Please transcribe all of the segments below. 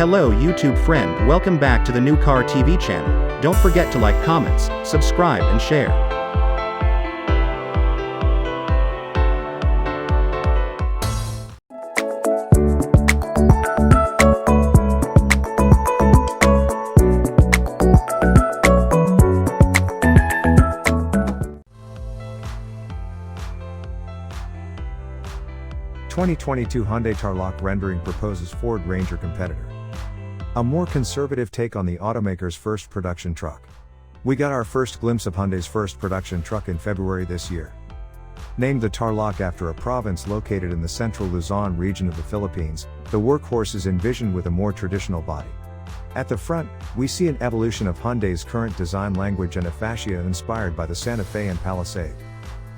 Hello YouTube friend, welcome back to the Newcar TV channel. Don't forget to like, comments, subscribe and share. (2022) Hyundai Tarlac rendering proposes Ford Ranger competitor. A more conservative take on the automaker's first production truck. We got our first glimpse of Hyundai's first production truck in February this year. Named the Tarlac after a province located in the central Luzon region of the Philippines, the workhorse is envisioned with a more traditional body. At the front, we see an evolution of Hyundai's current design language and a fascia inspired by the Santa Fe and Palisade.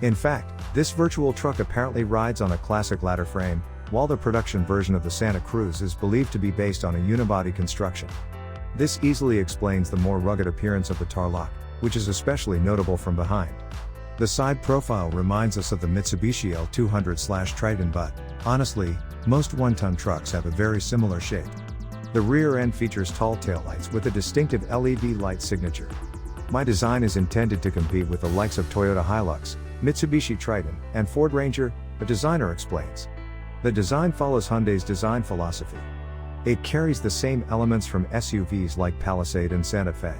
In fact, this virtual truck apparently rides on a classic ladder frame, while the production version of the Santa Cruz is believed to be based on a unibody construction. This easily explains the more rugged appearance of the Tarlac, which is especially notable from behind. The side profile reminds us of the Mitsubishi L200/Triton, but, honestly, most one-ton trucks have a very similar shape. The rear end features tall taillights with a distinctive LED light signature. My design is intended to compete with the likes of Toyota Hilux, Mitsubishi Triton, and Ford Ranger, the designer explains. The design follows Hyundai's design philosophy. It carries the same elements from SUVs like Palisade and Santa Fe.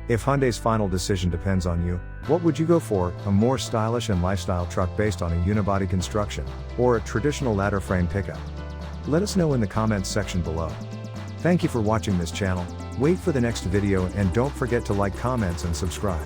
If Hyundai's final decision depends on you, what would you go for, a more stylish and lifestyle truck based on a unibody construction, or a traditional ladder frame pickup? Let us know in the comments section below. Thank you for watching this channel, wait for the next video and don't forget to like, comments and subscribe.